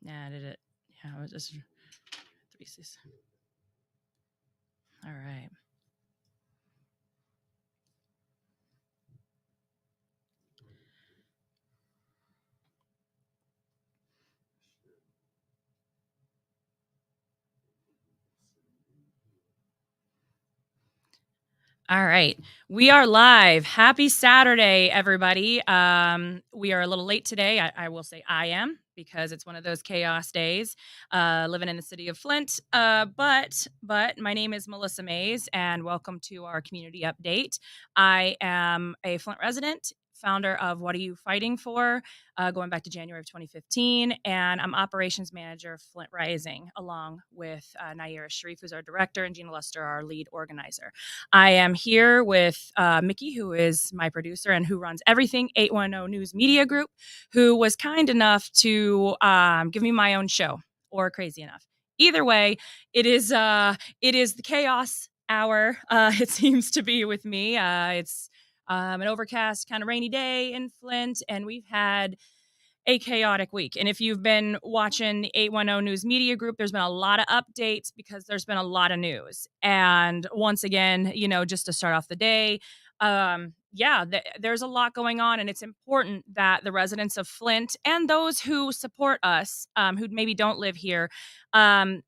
Yeah, I did it. Yeah, it was just 3 C's. All right. All right. We are live. Happy Saturday, everybody. We are a little late today. I will say I am because it's one of those chaos days living in the city of Flint. But my name is Melissa Mays, and welcome to our community update. I am a Flint resident, founder of What Are You Fighting For, going back to January of 2015, and I'm operations manager of Flint Rising, along with Naira Sharif, who's our director, and Gina Lester, our lead organizer. I am here with Mickey, who is my producer and who runs everything 810 News Media Group, who was kind enough to give me my own show, or crazy enough. Either way, it is the chaos hour. It seems to be with me. It's an overcast, kind of rainy day in Flint, and we've had a chaotic week. And if you've been watching the 810 News Media Group, there's been a lot of updates because there's been a lot of news. And once again, just to start off the day, there's a lot going on, and it's important that the residents of Flint and those who support us, who maybe don't live here, um,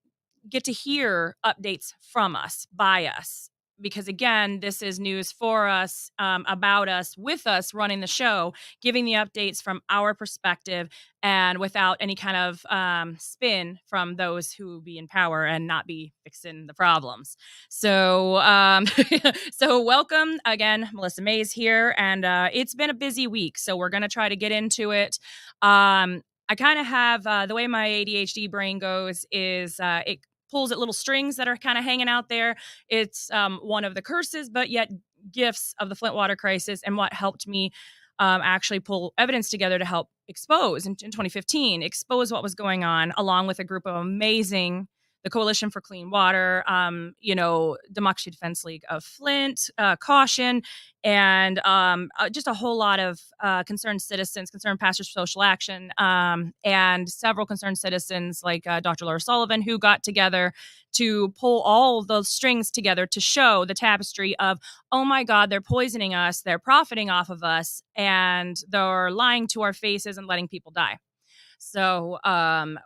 get to hear updates from us, by us. Because again, this is news for us, about us, with us running the show, giving the updates from our perspective and without any kind of spin from those who be in power and not be fixing the problems. So, so welcome again, Melissa Mays here, and it's been a busy week, so we're gonna try to get into it. I kind of have the way my ADHD brain goes is it pulls at little strings that are kind of hanging out there. It's one of the curses, but yet gifts of the Flint water crisis, and what helped me actually pull evidence together to help expose in 2015, expose what was going on, along with a group of amazing, the Coalition for Clean Water, Democracy Defense League of Flint, Caution, and just a whole lot of concerned citizens, concerned pastors for social action, and several concerned citizens like Dr. Laura Sullivan, who got together to pull all those strings together to show the tapestry of, oh my God, they're poisoning us, they're profiting off of us, and they're lying to our faces and letting people die. So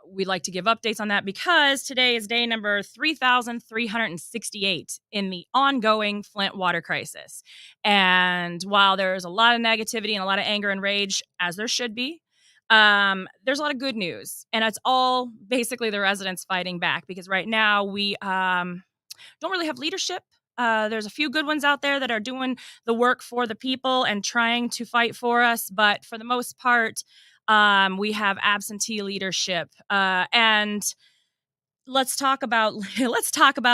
we'd like to give updates on that because today is day number 3,368 in the ongoing Flint water crisis. And while there's a lot of negativity and a lot of anger and rage, as there should be, there's a lot of good news. And it's all basically the residents fighting back because right now we don't really have leadership. There's a few good ones out there that are doing the work for the people and trying to fight for us. But for the most part, we have absentee leadership. And let's talk about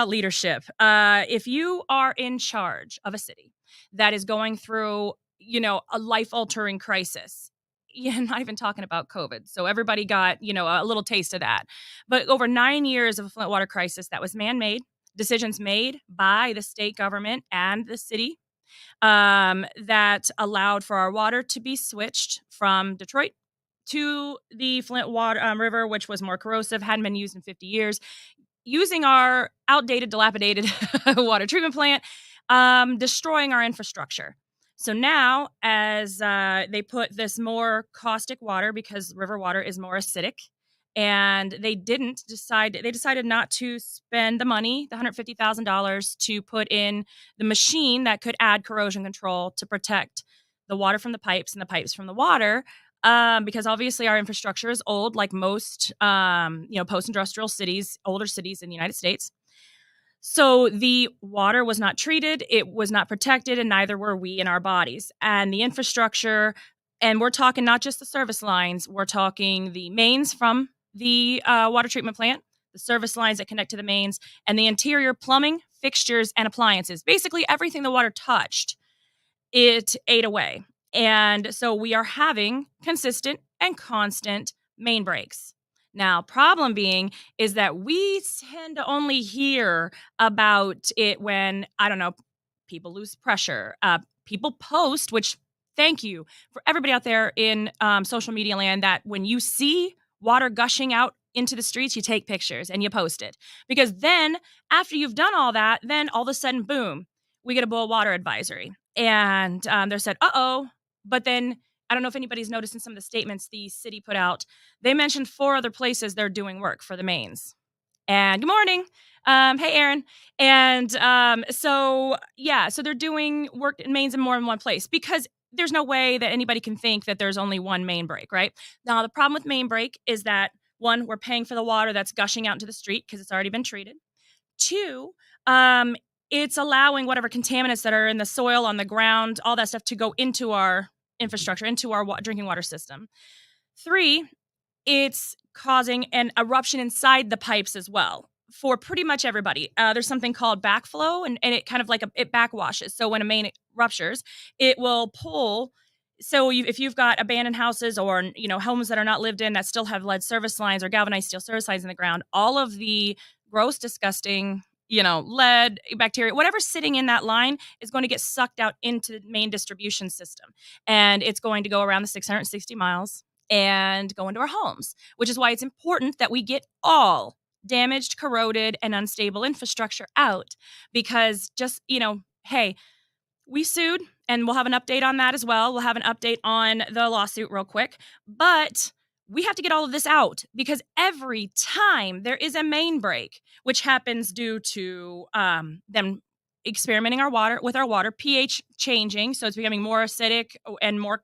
leadership. If you are in charge of a city that is going through, a life-altering crisis, not even talking about COVID. So everybody got, a little taste of that. But over 9 years of a Flint water crisis that was man-made, decisions made by the state government and the city, that allowed for our water to be switched from Detroit to the Flint water river, which was more corrosive, hadn't been used in 50 years, using our outdated, dilapidated water treatment plant, destroying our infrastructure. So now, as they put this more caustic water, because river water is more acidic, and they decided not to spend the money, the $150,000, to put in the machine that could add corrosion control to protect the water from the pipes and the pipes from the water. Because obviously our infrastructure is old, like most, post-industrial cities, older cities in the United States. So the water was not treated, it was not protected, and neither were we in our bodies. And the infrastructure, and we're talking not just the service lines, we're talking the mains from the water treatment plant, the service lines that connect to the mains, and the interior plumbing, fixtures, and appliances. Basically everything the water touched, it ate away. And so we are having consistent and constant main breaks. Now, problem being is that we tend to only hear about it when, I don't know, people lose pressure. People post, which thank you for everybody out there in social media land, that when you see water gushing out into the streets, you take pictures and you post it. Because then after you've done all that, then all of a sudden, boom, we get a boil water advisory. And they're said, uh-oh. But then I don't know if anybody's noticed in some of the statements the city put out, they mentioned 4 other places they're doing work for the mains. And good morning. Hey, Aaron. And so they're doing work in mains in more than one place because there's no way that anybody can think that there's only one main break, right? Now, the problem with main break is that one, we're paying for the water that's gushing out into the street because it's already been treated. Two, it's allowing whatever contaminants that are in the soil, on the ground, all that stuff to go into our infrastructure, into our drinking water system. Three, it's causing an eruption inside the pipes as well for pretty much everybody. There's something called backflow, and it kind of like it backwashes. So when a main ruptures, it will pull. So if you've got abandoned houses or homes that are not lived in that still have lead service lines or galvanized steel service lines in the ground, all of the gross, disgusting, lead, bacteria, whatever's sitting in that line is going to get sucked out into the main distribution system, and it's going to go around the 660 miles and go into our homes, which is why it's important that we get all damaged, corroded, and unstable infrastructure out. Because just, hey, we sued, and we'll have an update on that as well. We'll have an update on the lawsuit real quick. But we have to get all of this out because every time there is a main break, which happens due to them experimenting with our water, pH changing, so it's becoming more acidic and more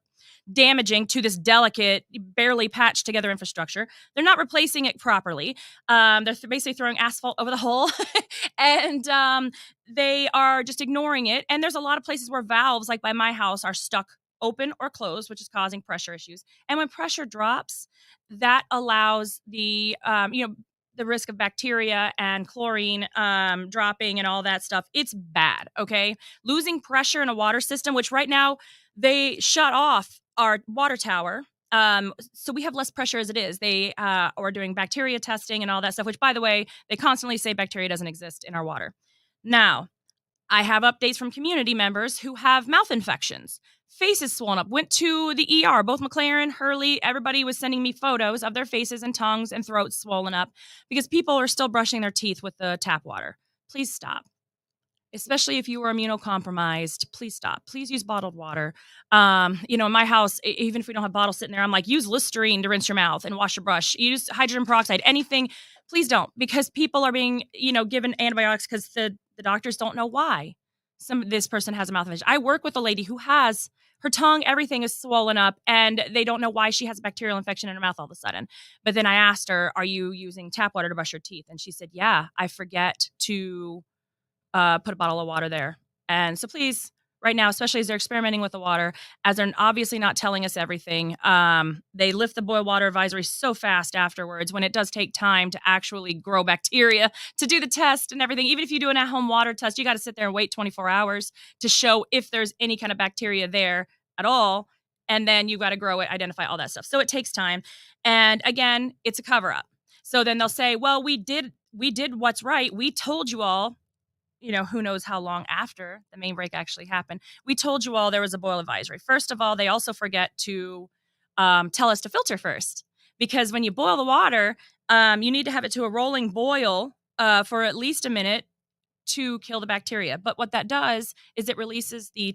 damaging to this delicate, barely patched together infrastructure. They're not replacing it properly. They're basically throwing asphalt over the hole, and they are just ignoring it. And there's a lot of places where valves, like by my house, are stuck open or closed, which is causing pressure issues. And when pressure drops, that allows the risk of bacteria and chlorine dropping and all that stuff. It's bad, okay? Losing pressure in a water system, which right now they shut off our water tower. So we have less pressure as it is. They are doing bacteria testing and all that stuff, which, by the way, they constantly say bacteria doesn't exist in our water. Now, I have updates from community members who have mouth infections, faces swollen up, went to the ER. Both McLaren, Hurley, everybody was sending me photos of their faces and tongues and throats swollen up because people are still brushing their teeth with the tap water. Please stop. Especially if you are immunocompromised, please stop. Please use bottled water. In my house, even if we don't have bottles sitting there, I'm like, use Listerine to rinse your mouth and wash your brush. Use hydrogen peroxide, anything. Please don't, because people are being, given antibiotics because the doctors don't know why this person has a mouth infection. I work with a lady who has her tongue, everything is swollen up, and they don't know why she has a bacterial infection in her mouth all of a sudden. But then I asked her, are you using tap water to brush your teeth? And she said, yeah, I forget to put a bottle of water there. And so please, right now, especially as they're experimenting with the water, as they're obviously not telling us everything, they lift the boil water advisory so fast afterwards when it does take time to actually grow bacteria to do the test and everything. Even if you do an at-home water test, you got to sit there and wait 24 hours to show if there's any kind of bacteria there at all. And then you've got to grow it, identify all that stuff. So it takes time. And again, it's a cover-up. So then they'll say, well, we did what's right. We told you all, who knows how long after the main break actually happened. We told you all there was a boil advisory. First of all, they also forget to tell us to filter first, because when you boil the water, you need to have it to a rolling boil for at least a minute to kill the bacteria. But what that does is it releases the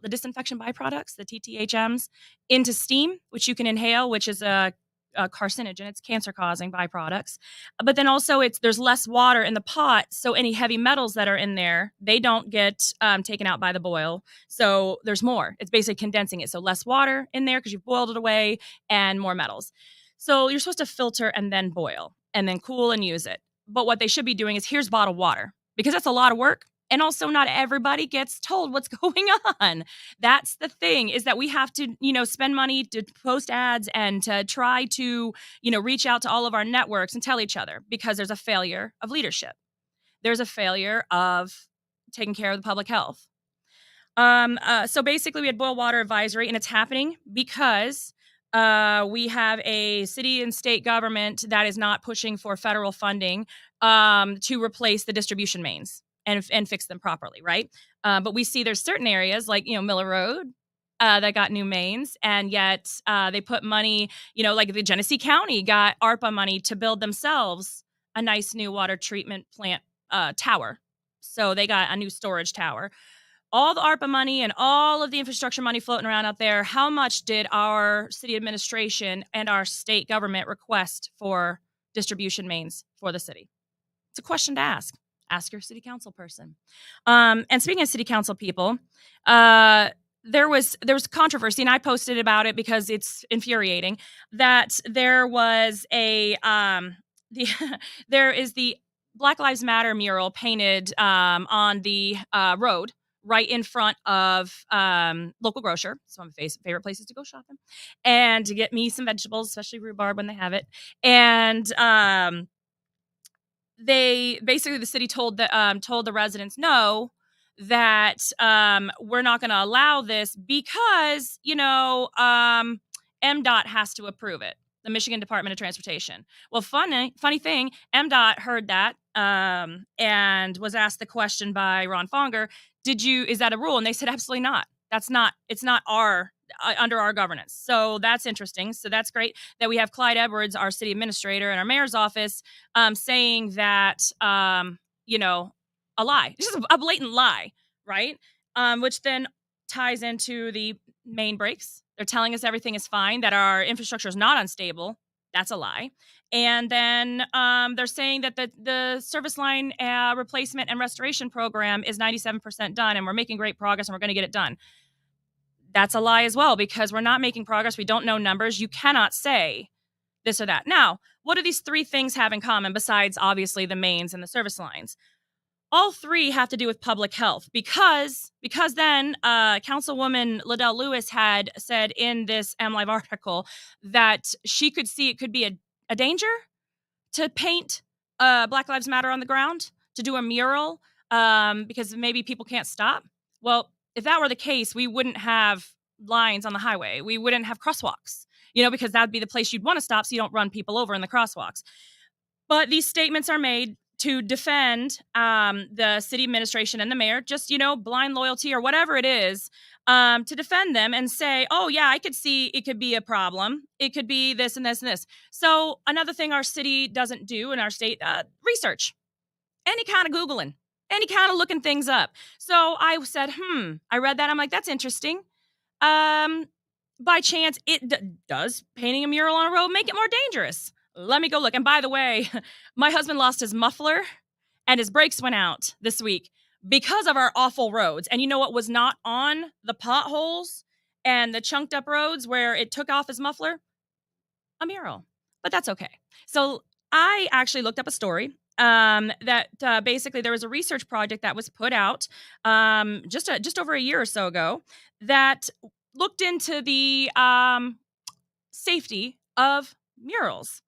disinfection byproducts, the TTHMs, into steam, which you can inhale, which is a carcinogen. It's cancer-causing byproducts. But then also there's less water in the pot, so any heavy metals that are in there, they don't get taken out by the boil. So there's more. It's basically condensing it. So less water in there because you've boiled it away, and more metals. So you're supposed to filter and then boil and then cool and use it. But what they should be doing is, here's bottled water, because that's a lot of work. And also, not everybody gets told what's going on. That's the thing, is that we have to, spend money to post ads and to try to, reach out to all of our networks and tell each other, because there's a failure of leadership. There's a failure of taking care of the public health. So basically, we had boil water advisory, and it's happening because we have a city and state government that is not pushing for federal funding to replace the distribution mains and fix them properly, right? But we see there's certain areas like, Miller Road, that got new mains, and yet they put money, like the Genesee County got ARPA money to build themselves a nice new water treatment plant tower. So they got a new storage tower. All the ARPA money and all of the infrastructure money floating around out there, how much did our city administration and our state government request for distribution mains for the city? It's a question to ask. Ask your city council person. And speaking of city council people, there was controversy, and I posted about it because it's infuriating that there was there is the Black Lives Matter mural painted on the road right in front of local grocer. It's one of my favorite places to go shopping and to get me some vegetables, especially rhubarb when they have it. And they basically, the city told the residents no, that we're not going to allow this because MDOT has to approve it, the Michigan Department of Transportation. Well, funny thing, MDOT heard that and was asked the question by Ron Fonger, is that a rule? And they said absolutely not. It's not under our governance. So that's interesting. So that's great that we have Clyde Edwards, our city administrator, and our mayor's office saying that, a lie. This is a blatant lie, right? Which then ties into the main breaks. They're telling us everything is fine, that our infrastructure is not unstable. That's a lie. And then they're saying that the service line replacement and restoration program is 97% done, and we're making great progress, and we're going to get it done. That's a lie as well, because we're not making progress. We don't know numbers. You cannot say this or that. Now, what do these three things have in common besides obviously the mains and the service lines? All three have to do with public health because then Councilwoman Liddell Lewis had said in this MLive article that she could see it could be a danger to paint Black Lives Matter on the ground, to do a mural, because maybe people can't stop. Well, if that were the case, we wouldn't have lines on the highway. We wouldn't have crosswalks, because that'd be the place you'd want to stop so you don't run people over in the crosswalks. But these statements are made to defend the city administration and the mayor, just, blind loyalty or whatever it is, to defend them and say, oh, yeah, I could see it could be a problem. It could be this and this and this. So another thing our city doesn't do in our state, research, any kind of Googling, any kind of looking things up. So I said, I read that. I'm like, that's interesting. By chance, does painting a mural on a road make it more dangerous? Let me go look. And by the way, my husband lost his muffler and his brakes went out this week because of our awful roads. And you know what was not on the potholes and the chunked up roads where it took off his muffler? A mural. But that's okay. So I actually looked up a story that basically there was a research project that was put out just over a year or so ago that looked into the safety of murals.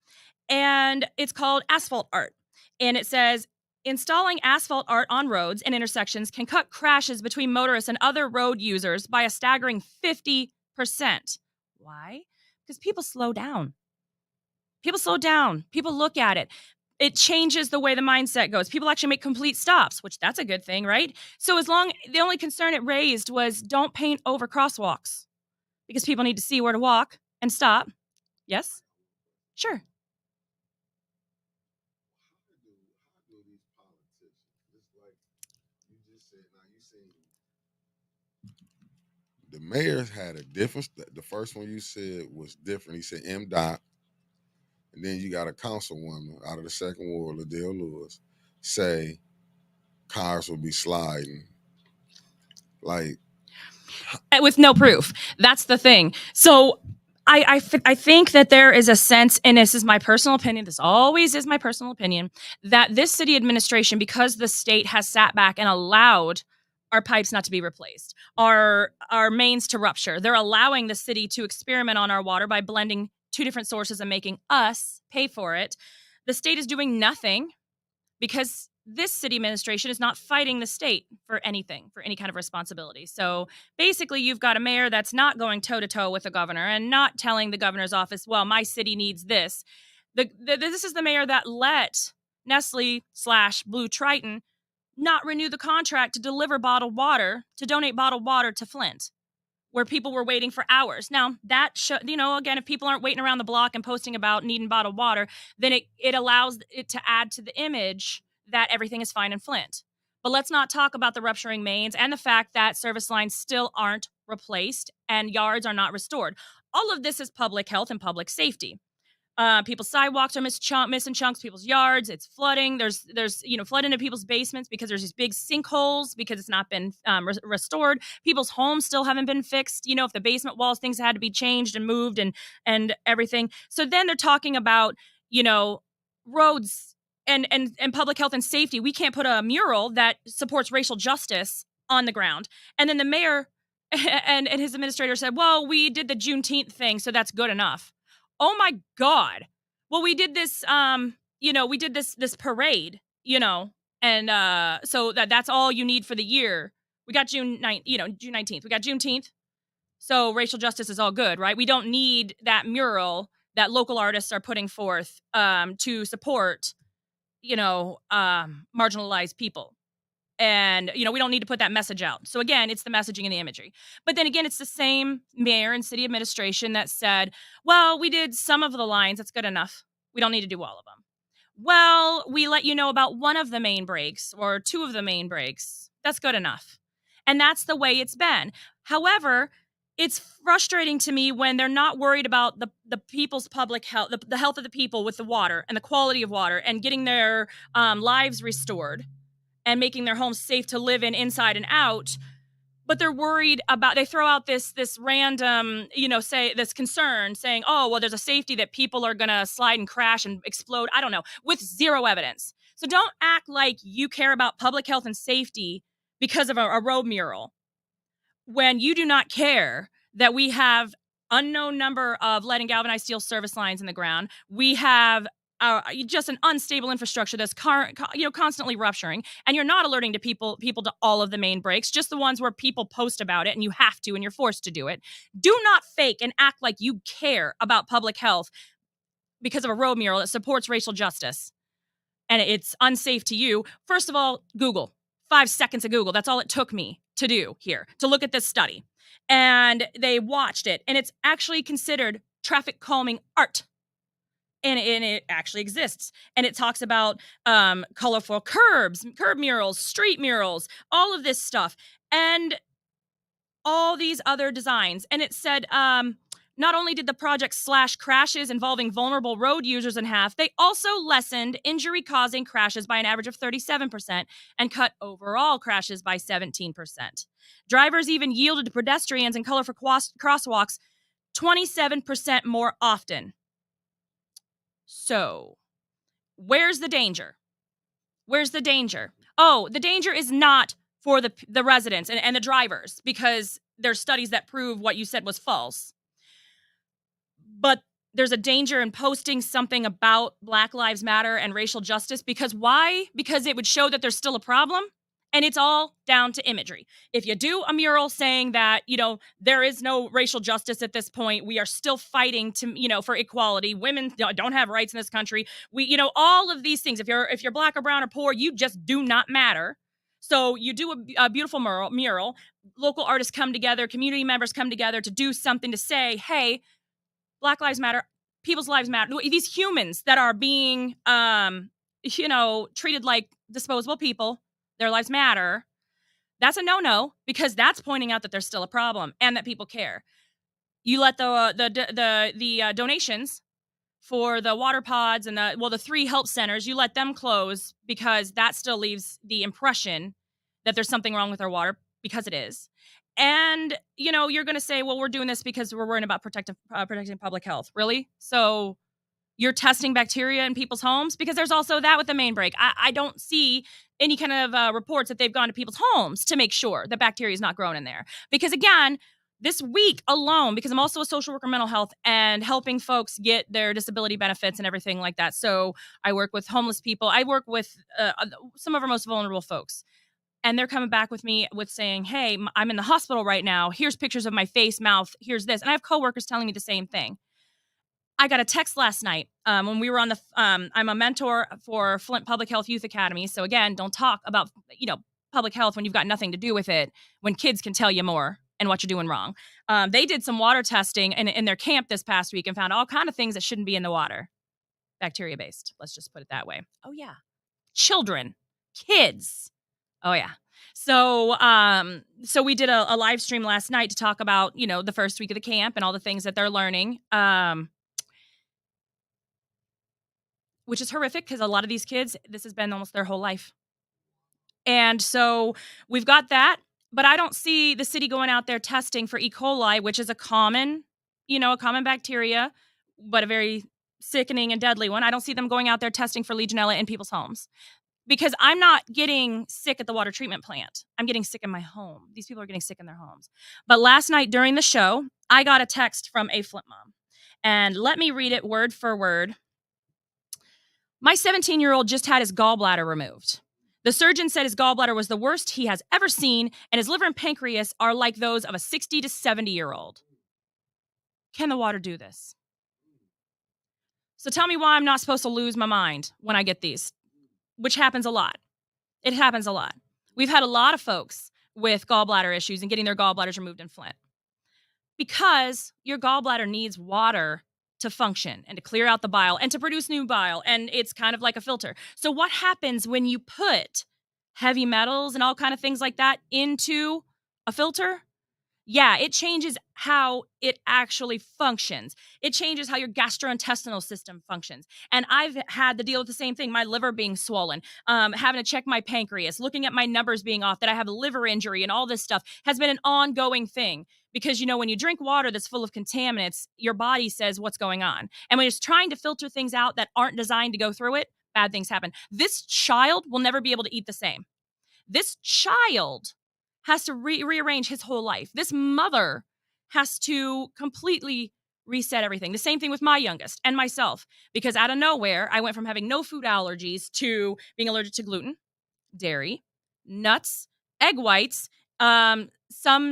And it's called asphalt art. And it says, installing asphalt art on roads and intersections can cut crashes between motorists and other road users by a staggering 50%. Why? Because people slow down. People look at it. It changes the way the mindset goes. People actually make complete stops, which that's a good thing, right? So the only concern it raised was don't paint over crosswalks because people need to see where to walk and stop. Yes? Sure. The mayor had a different. The first one you said was different. He said MDOT, and then you got a councilwoman out of the second ward, Liddell Lewis, say cars will be sliding. Like, with no proof. That's the thing. So I think that there is a sense, and this is my personal opinion, this always is my personal opinion, that this city administration, because the state has sat back and allowed our pipes not to be replaced, our mains to rupture, they're allowing the city to experiment on our water by blending two different sources and making us pay for it. The state is doing nothing because this city administration is not fighting the state for anything, for any kind of responsibility. So basically, you've got a mayor that's not going toe-to-toe with the governor and not telling the governor's office, well, my city needs this. This is the mayor that let Nestle/Blue Triton not renew the contract to deliver bottled water, to donate bottled water to Flint, where people were waiting for hours. Now, that again, if people aren't waiting around the block and posting about needing bottled water, then it allows it to add to the image that everything is fine in Flint. But let's not talk about the rupturing mains and the fact that service lines still aren't replaced and yards are not restored. All of this is public health and public safety. People's sidewalks are missing chunks. People's yards, it's flooding. There's flood into people's basements because there's these big sinkholes because it's not been restored. People's homes still haven't been fixed. If the basement walls, things had to be changed and moved and everything. So then they're talking about roads and public health and safety. We can't put a mural that supports racial justice on the ground. And then the mayor and his administrator said, "Well, we did the Juneteenth thing, so that's good enough." Oh my God. Well, we did this, we did this parade, and so that's all you need for the year. We got June 19th. We got Juneteenth. So racial justice is all good, right? We don't need that mural that local artists are putting forth to support, marginalized people. And, we don't need to put that message out. So again, it's the messaging and the imagery. But then again, it's the same mayor and city administration that said, well, we did some of the lines. That's good enough. We don't need to do all of them. Well, we let you know about one of the main breaks or two of the main breaks. That's good enough. And that's the way it's been. However, it's frustrating to me when they're not worried about the people's public health, the health of the people with the water and the quality of water and getting their lives restored and making their homes safe to live in inside and out. But they're worried about, they throw out this random, say this concern saying, oh, well, there's a safety that people are going to slide and crash and explode. I don't know, with zero evidence. So don't act like you care about public health and safety because of a road mural when you do not care that we have unknown number of lead and galvanized steel service lines in the ground. We have just an unstable infrastructure that's constantly rupturing, and you're not alerting to people to all of the main breaks, just the ones where people post about it and you have to and you're forced to do it. Do not fake and act like you care about public health because of a road mural that supports racial justice and it's unsafe to you. First of all, Google. 5 seconds of Google. That's all it took me to do here, to look at this study. And they watched it, and it's actually considered traffic calming art. And it actually exists. And it talks about colorful curb murals, street murals, all of this stuff, and all these other designs. And it said not only did the project slash crashes involving vulnerable road users in half, they also lessened injury-causing crashes by an average of 37% and cut overall crashes by 17%. Drivers even yielded to pedestrians in colorful crosswalks 27% more often. So, where's the danger? Where's the danger? Oh, the danger is not for the residents and the drivers, because there's studies that prove what you said was false. But there's a danger in posting something about Black Lives Matter and racial justice. Because why? Because it would show that there's still a problem. And it's all down to imagery. If you do a mural saying that, there is no racial justice at this point, we are still fighting to, for equality. Women don't have rights in this country. All of these things. If you're Black or brown or poor, you just do not matter. So you do a beautiful mural. Local artists come together, community members come together to do something to say, hey, Black Lives Matter, people's lives matter. These humans that are being, treated like disposable people, their lives matter. That's a no-no, because that's pointing out that there's still a problem and that people care. You let the donations for the water pods and the 3 help centers, you let them close because that still leaves the impression that there's something wrong with our water, because it is. And, you're going to say, well, we're doing this because we're worrying about protecting public health. Really? So you're testing bacteria in people's homes? Because there's also that with the main break. I don't see any kind of reports that they've gone to people's homes to make sure that bacteria is not grown in there. Because again, this week alone, because I'm also a social worker, mental health, and helping folks get their disability benefits and everything like that. So I work with homeless people. I work with some of our most vulnerable folks. And they're coming back with me with saying, hey, I'm in the hospital right now. Here's pictures of my face, mouth. Here's this. And I have coworkers telling me the same thing. I got a text last night when we were on I'm a mentor for Flint Public Health Youth Academy. So again, don't talk about, public health when you've got nothing to do with it, when kids can tell you more and what you're doing wrong. They did some water testing in their camp this past week and found all kind of things that shouldn't be in the water, bacteria based. Let's just put it that way. Oh yeah, children, kids. Oh yeah. So we did a live stream last night to talk about, the first week of the camp and all the things that they're learning. Which is horrific because a lot of these kids, this has been almost their whole life. And so we've got that, but I don't see the city going out there testing for E. coli, which is a common bacteria, but a very sickening and deadly one. I don't see them going out there testing for Legionella in people's homes because I'm not getting sick at the water treatment plant. I'm getting sick in my home. These people are getting sick in their homes. But last night during the show, I got a text from a Flint mom, and let me read it word for word. My 17-year-old just had his gallbladder removed. The surgeon said his gallbladder was the worst he has ever seen, and his liver and pancreas are like those of a 60 to 70-year-old. Can the water do this? So tell me why I'm not supposed to lose my mind when I get these, which happens a lot. It happens a lot. We've had a lot of folks with gallbladder issues and getting their gallbladders removed in Flint because your gallbladder needs water to function and to clear out the bile and to produce new bile. And it's kind of like a filter. So what happens when you put heavy metals and all kind of things like that into a filter? Yeah, it changes how it actually functions. It changes how your gastrointestinal system functions. And I've had to deal with the same thing, my liver being swollen, having to check my pancreas, looking at my numbers being off, that I have a liver injury and all this stuff has been an ongoing thing. Because, when you drink water that's full of contaminants, your body says what's going on. And when it's trying to filter things out that aren't designed to go through it, bad things happen. This child will never be able to eat the same. This child has to rearrange his whole life. This mother has to completely reset everything. The same thing with my youngest and myself, because out of nowhere, I went from having no food allergies to being allergic to gluten, dairy, nuts, egg whites, some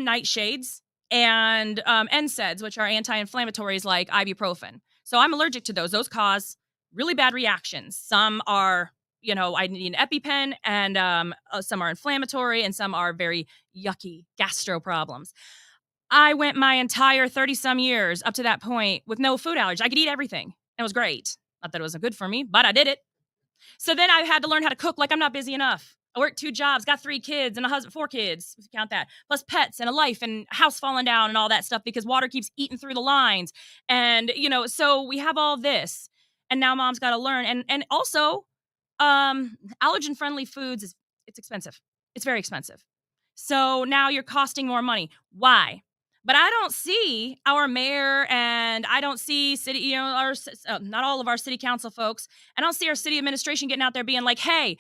nightshades, and NSAIDs, which are anti-inflammatories like ibuprofen. So I'm allergic to those. Those cause really bad reactions. Some are I need an EpiPen, and some are inflammatory, and some are very yucky gastro problems. I went my entire 30-some years up to that point with no food allergy. I could eat everything. It was great. Not that it wasn't good for me, but I did it. So then I had to learn how to cook like I'm not busy enough. I worked 2 jobs, got 3 kids and a husband, 4 kids, if you count that, plus pets and a life and house falling down and all that stuff because water keeps eating through the lines. And, so we have all this. And now mom's got to learn. And also, allergen friendly foods it's expensive. It's very expensive. So now you're costing more money. Why? But I don't see our mayor, and I don't see city, not all of our city council folks. I don't see our city administration getting out there being like, hey,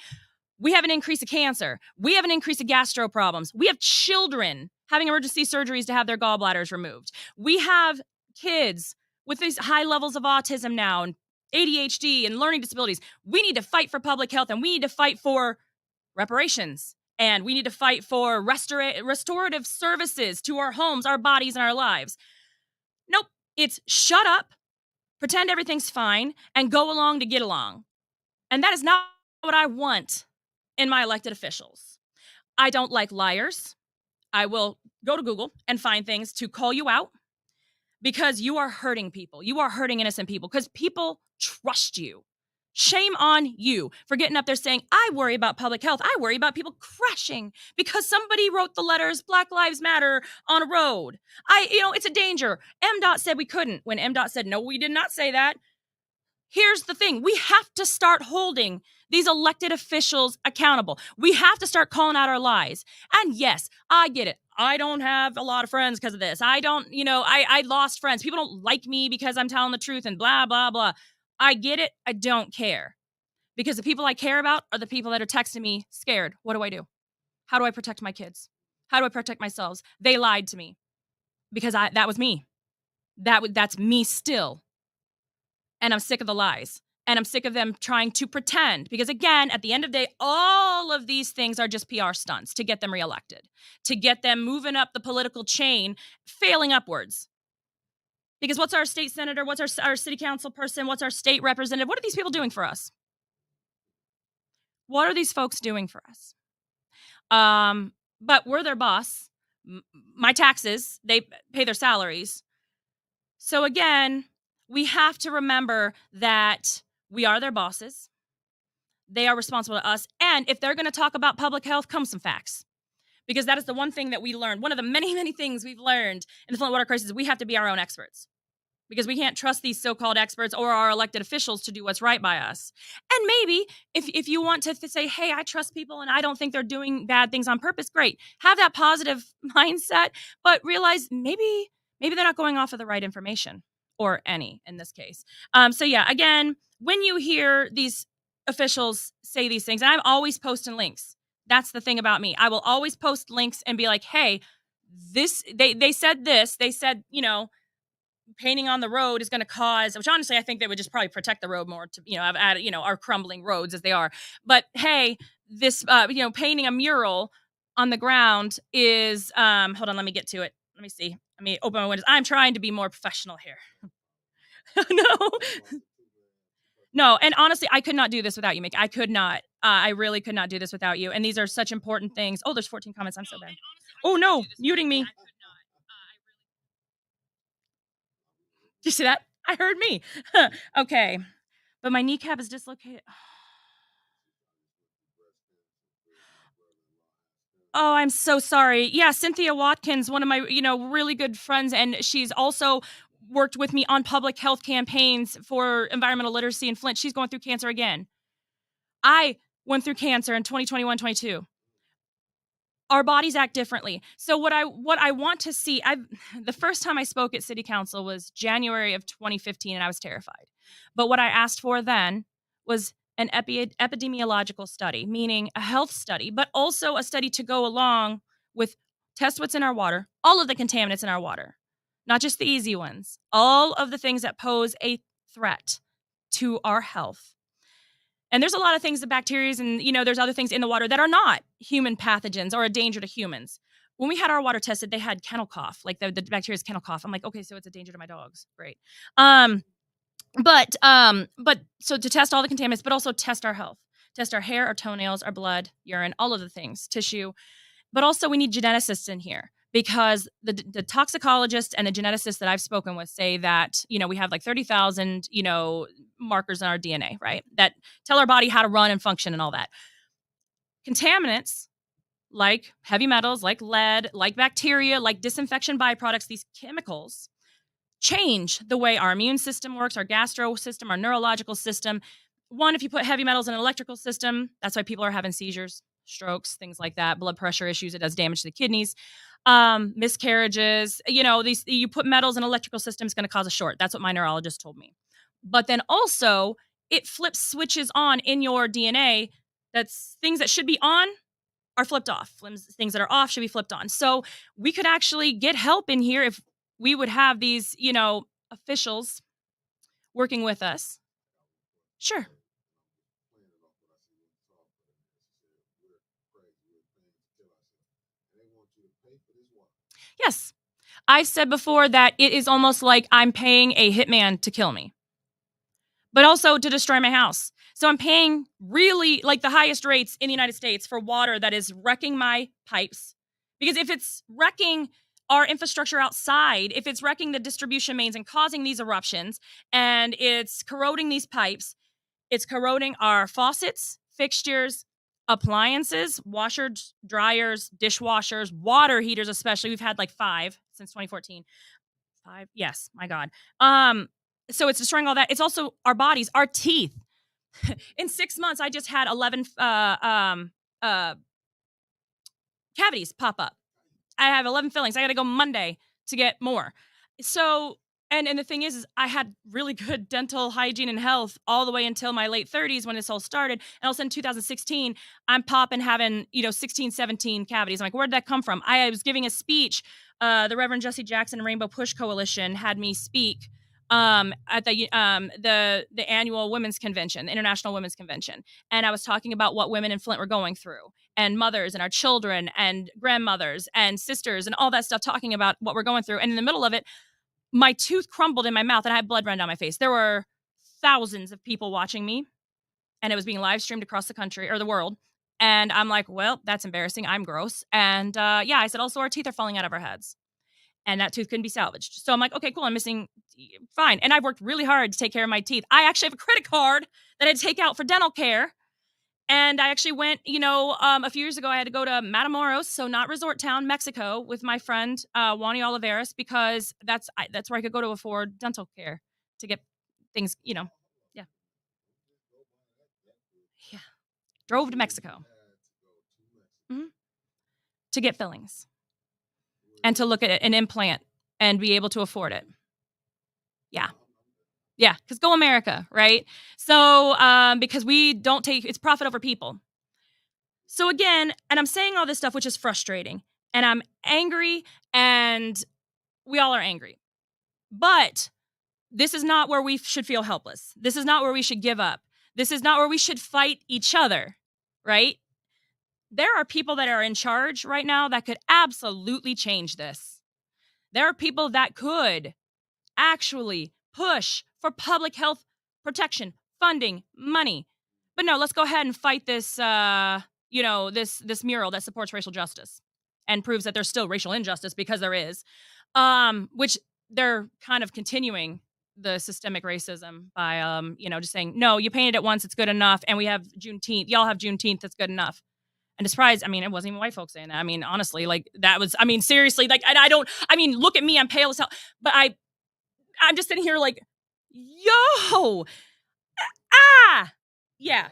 we have an increase of cancer. We have an increase of gastro problems. We have children having emergency surgeries to have their gallbladders removed. We have kids with these high levels of autism now and ADHD and learning disabilities. We need to fight for public health, and we need to fight for reparations, and we need to fight for restorative services to our homes, our bodies, and our lives. Nope. It's shut up, pretend everything's fine, and go along to get along. And that is not what I want in my elected officials. I don't like liars. I will go to Google and find things to call you out because you are hurting people. You are hurting innocent people because people trust you. Shame on you for getting up there saying, I worry about public health. I worry about people crashing because somebody wrote the letters Black Lives Matter on a road. It's a danger. MDOT said we couldn't when MDOT said, no, we did not say that. Here's the thing. We have to start holding these elected officials accountable. We have to start calling out our lies. And yes, I get it. I don't have a lot of friends because of this. I don't, I lost friends. People don't like me because I'm telling the truth and blah, blah, blah. I get it. I don't care because the people I care about are the people that are texting me scared. What do I do? How do I protect my kids? How do I protect myself? They lied to me because that was me. That's me still. And I'm sick of the lies. And I'm sick of them trying to pretend. Because again, at the end of the day, all of these things are just PR stunts to get them reelected, to get them moving up the political chain, failing upwards. Because what's our state senator? What's our city council person? What's our state representative? What are these people doing for us? What are these folks doing for us? But we're their boss. my taxes, they pay their salaries. So again, we have to remember that we are their bosses. They are responsible to us. And if they're going to talk about public health, come some facts. Because that is the one thing that we learned. One of the many, many things we've learned in the Flint water crisis, we have to be our own experts, because we can't trust these so-called experts or our elected officials to do what's right by us. And maybe if you want to say, hey, I trust people and I don't think they're doing bad things on purpose, great. Have that positive mindset, but realize maybe they're not going off of the right information, or any in this case. So yeah, again, when you hear these officials say these things, and I'm always posting links. That's the thing about me. I will always post links and be like, hey, this they said this. They said, painting on the road is going to cause, which honestly I think they would just probably protect the road more to, have added, our crumbling roads as they are. But hey, this painting a mural on the ground is hold on, let me get to it. Let me see. Let me open my windows. I'm trying to be more professional here. No. No, and honestly, I could not do this without you, Mick. I could not. I really could not do this without you. And these are such important things. Oh, there's 14 comments. I'm so bad. Oh no, muting me. Did you see that? I heard me. Okay. But my kneecap is dislocated. Oh, I'm so sorry. Yeah, Cynthia Watkins, one of my, really good friends, and she's also worked with me on public health campaigns for environmental literacy in Flint. She's going through cancer again. I went through cancer in 2021, 22. Our bodies act differently. So what I want to see, the first time I spoke at city council was January of 2015, and I was terrified. But what I asked for then was an epidemiological study, meaning a health study, but also a study to go along with test what's in our water, all of the contaminants in our water, not just the easy ones, all of the things that pose a threat to our health. And there's a lot of things, the bacteria, and there's other things in the water that are not human pathogens or a danger to humans. When we had our water tested, they had kennel cough, like the bacteria's kennel cough. I'm like, okay, so it's a danger to my dogs. Great. But so to test all the contaminants, but also test our health, test our hair, our toenails, our blood, urine, all of the things, tissue. But also we need geneticists in here, because the toxicologists and the geneticists that I've spoken with say that, we have like 30,000, markers in our DNA, right? That tell our body how to run and function and all that. Contaminants like heavy metals, like lead, like bacteria, like disinfection byproducts, these chemicals change the way our immune system works, our gastro system, our neurological system. One, if you put heavy metals in an electrical system, that's why people are having seizures, strokes, things like that, blood pressure issues. It does damage to the kidneys, miscarriages. These, you put metals in an electrical system, it's going to cause a short. That's what my neurologist told me. But then also, it flips switches on in your DNA. That's things that should be on are flipped off. Things that are off should be flipped on. So we could actually get help in here if we would have these, officials working with us. Sure. Yes. I've said before that it is almost like I'm paying a hitman to kill me, but also to destroy my house. So I'm paying really like the highest rates in the United States for water that is wrecking my pipes. Because if it's wrecking our infrastructure outside, if it's wrecking the distribution mains and causing these eruptions, and it's corroding these pipes, it's corroding our faucets, fixtures, appliances, washers, dryers, dishwashers, water heaters, especially. We've had like 5 since 2014. 5? Yes, my God. So it's destroying all that. It's also our bodies, our teeth. In 6 months, I just had 11 cavities pop up. I have 11 fillings. I got to go Monday to get more. So, and the thing is I had really good dental hygiene and health all the way until my late 30s when this all started. And all of a sudden, 2016, I'm popping having, 16, 17 cavities. I'm like, where did that come from? I was giving a speech. The Reverend Jesse Jackson Rainbow Push Coalition had me speak at the annual women's convention, the International Women's Convention. And I was talking about what women in Flint were going through, and mothers and our children and grandmothers and sisters and all that stuff, talking about what we're going through. And in the middle of it, my tooth crumbled in my mouth and I had blood run down my face. There were thousands of people watching me, and it was being live streamed across the country or the world. And I'm like, well, that's embarrassing. I'm gross. And yeah, I said, also, our teeth are falling out of our heads. And that tooth couldn't be salvaged. So I'm like, okay, cool. I'm missing, fine. And I've worked really hard to take care of my teeth. I actually have a credit card that I take out for dental care. And I actually went, a few years ago, I had to go to Matamoros, so not Resort Town, Mexico, with my friend Wani Oliveras, because that's where I could go to afford dental care to get things, yeah, yeah. Drove to Mexico mhm, to get fillings and to look at an implant and be able to afford it. Yeah. Yeah, because go America, right? So, because we don't take it's profit over people. So again, and I'm saying all this stuff, which is frustrating, and I'm angry, and we all are angry. But this is not where we should feel helpless. This is not where we should give up. This is not where we should fight each other, right? There are people that are in charge right now that could absolutely change this. There are people that could actually push for public health protection, funding, money. But no, let's go ahead and fight this this mural that supports racial justice and proves that there's still racial injustice, because there is. Which they're kind of continuing the systemic racism by just saying, no, you painted it once, it's good enough, and we have Juneteenth. Y'all have Juneteenth, that's good enough. And surprised, I mean, it wasn't even white folks saying that. I mean, honestly, like that was, I mean, seriously, like I don't, I mean, look at me, I'm pale as hell, but I'm just sitting here like, yo, ah, yeah,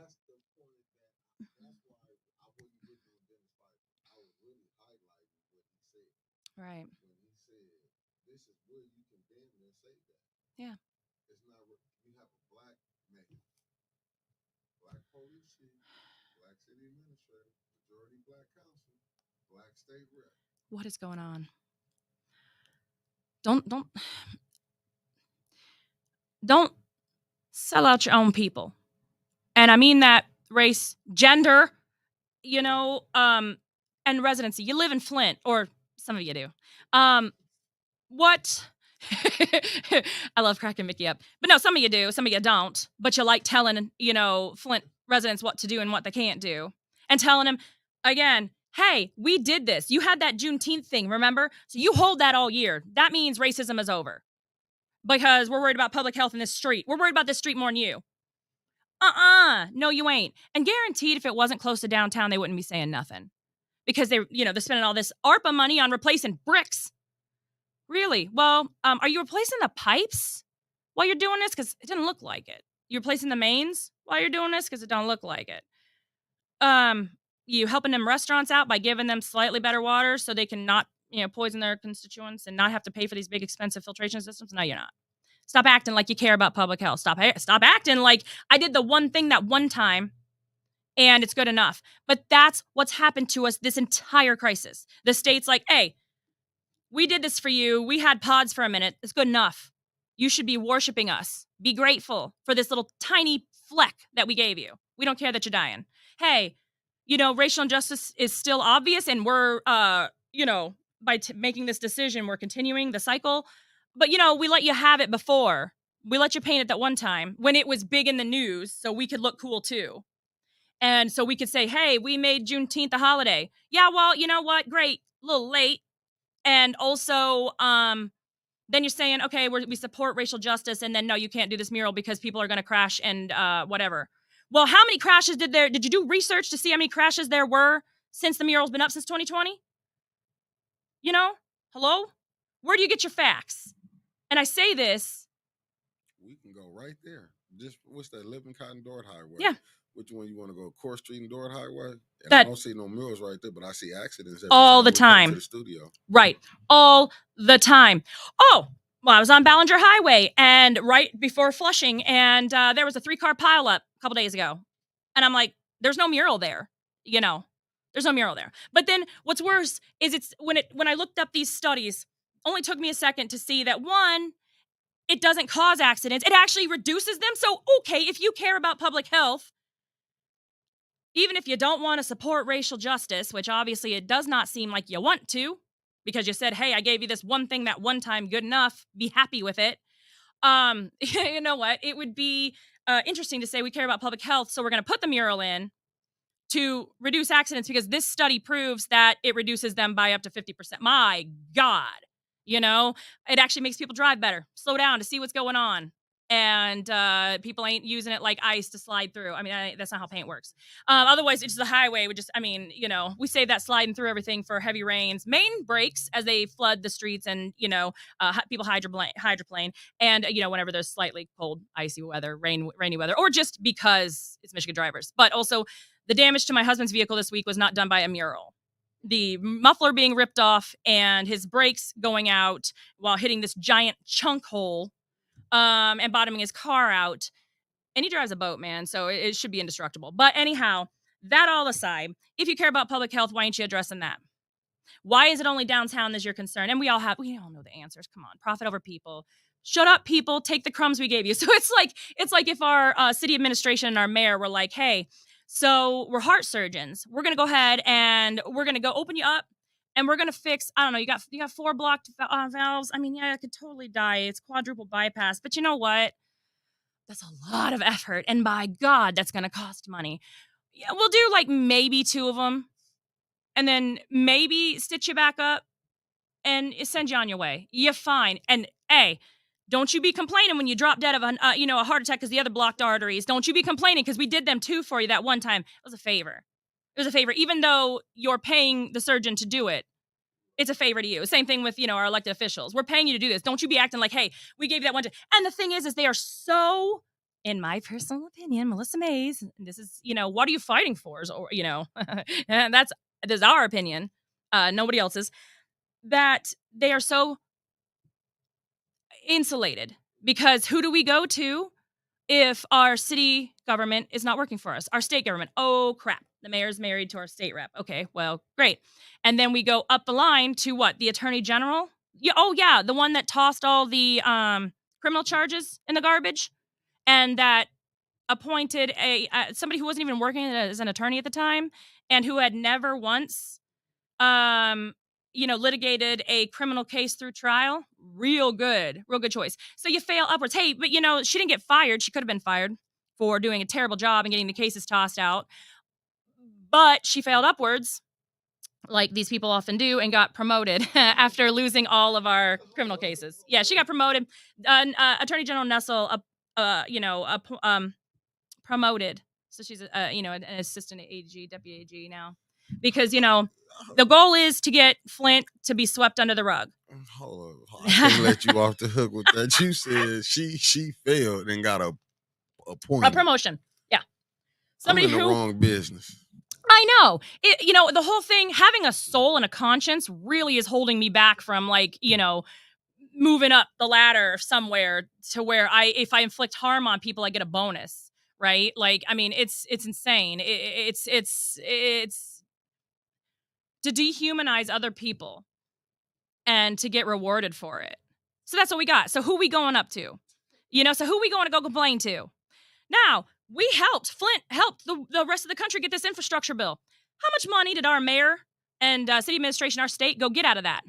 right, yeah, It's not you have a black mayor, black police chief, black city administrator, majority black council, black state rep. what is going on? Don't don't sell out your own people, and I mean that race, gender, and residency. You live in Flint, or some of you do. What? I love cracking Mickey up. But no, some of you do, some of you don't. But you like telling, Flint residents what to do and what they can't do. And telling them, again, hey, we did this. You had that Juneteenth thing, remember? So you hold that all year. That means racism is over. Because we're worried about public health in this street. We're worried about this street more than you. No, you ain't. And guaranteed, if it wasn't close to downtown, they wouldn't be saying nothing. Because they're spending all this ARPA money on replacing bricks. Really? Well, are you replacing the pipes while you're doing this? Because it didn't look like it. You're replacing the mains while you're doing this? Because it don't look like it. You helping them restaurants out by giving them slightly better water so they can not, poison their constituents and not have to pay for these big expensive filtration systems? No, you're not. Stop acting like you care about public health. Stop acting like I did the one thing that one time and it's good enough. But that's what's happened to us this entire crisis. The state's like, hey, we did this for you. We had pods for a minute. It's good enough. You should be worshiping us. Be grateful for this little tiny fleck that we gave you. We don't care that you're dying. Hey, racial injustice is still obvious, and we're, by making this decision, we're continuing the cycle. But, we let you have it before. We let you paint it that one time when it was big in the news, so we could look cool too. And so we could say, hey, we made Juneteenth a holiday. Yeah, well, you know what? Great. A little late. And also, then you're saying, okay, we support racial justice, and then no, you can't do this mural because people are going to crash and whatever. Well, how many crashes did you do research to see how many crashes there were since the mural's been up since 2020? Hello? Where do you get your facts? And I say this. We can go right there. Just what's that? Living Cotton Dort Highway. Yeah. Which one you want to go? Court Street and Dort Highway. And I That don't see no murals right there, but I see accidents all the we come time. to the studio. Right, all the time. Oh, well, I was on Ballinger Highway and right before Flushing, and there was a 3-car pileup a couple days ago, and I'm like, there's no mural there. There's no mural there. But then what's worse is it's when I looked up these studies, only took me a second to see that one, it doesn't cause accidents. It actually reduces them. So, okay, if you care about public health, even if you don't want to support racial justice, which obviously it does not seem like you want to, because you said, hey, I gave you this one thing that one time, good enough, be happy with it. You know what? It would be interesting to say we care about public health, so we're going to put the mural in to reduce accidents because this study proves that it reduces them by up to 50%. My God, it actually makes people drive better, slow down to see what's going on. And people ain't using it like ice to slide through. I mean, that's not how paint works. Otherwise, it's the highway would just, we save that sliding through everything for heavy rains. Maine breaks as they flood the streets and, people hydroplane. And, whenever there's slightly cold, icy weather, rainy weather, or just because it's Michigan drivers. But also, the damage to my husband's vehicle this week was not done by a mural. The muffler being ripped off and his brakes going out while hitting this giant chunk hole and bottoming his car out. And he drives a boat, man, so it should be indestructible. But anyhow, that all aside, if you care about public health, why ain't you addressing that? Why is it only downtown as your concern? And we all know the answers. Come on, profit over people. Shut up, people. Take the crumbs we gave you. So it's like if our city administration and our mayor were like, hey, so we're heart surgeons. We're gonna go ahead and we're gonna go open you up, and we're gonna fix. I don't know. You got 4 blocked valves. I mean, yeah, I could totally die. It's quadruple bypass. But you know what? That's a lot of effort, and by God, that's gonna cost money. Yeah, we'll do like maybe 2 of them, and then maybe stitch you back up and send you on your way. You're fine. And hey, don't you be complaining when you drop dead of a heart attack because the other blocked arteries. Don't you be complaining because we did them 2 for you that one time. It was a favor. It was a favor, even though you're paying the surgeon to do it. It's a favor to you. Same thing with, our elected officials. We're paying you to do this. Don't you be acting like, hey, we gave you that one time. And the thing is they are so, in my personal opinion, Melissa Mays, this is, what are you fighting for? Or, and that's our opinion, nobody else's, that they are so insulated. Because who do we go to if our city government is not working for us? Our state government. Oh, crap. The mayor's married to our state rep. Okay, well, great. And then we go up the line to what? The attorney general? Yeah. Oh, yeah. The one that tossed all the criminal charges in the garbage and that appointed somebody who wasn't even working as an attorney at the time and who had never once litigated a criminal case through trial. Real good choice. So you fail upwards. Hey, but she didn't get fired. She could have been fired for doing a terrible job and getting the cases tossed out. But she failed upwards, like these people often do, and got promoted after losing all of our criminal cases. Yeah, she got promoted. Attorney General Nessel, promoted. So she's, an assistant AG, deputy AG now. Because, the goal is to get Flint to be swept under the rug. Hold on. I can't let you off the hook with that. You said she failed and got a promotion. Yeah. Somebody I'm in the wrong business. I know. The whole thing, having a soul and a conscience really is holding me back from moving up the ladder somewhere to where if I inflict harm on people, I get a bonus. Right? Like, I mean, it's insane. It's to dehumanize other people and to get rewarded for it. So that's what we got. So who we going up to? So who we going to go complain to? Now, Flint helped the rest of the country get this infrastructure bill. How much money did our mayor and city administration, our state, go get out of that?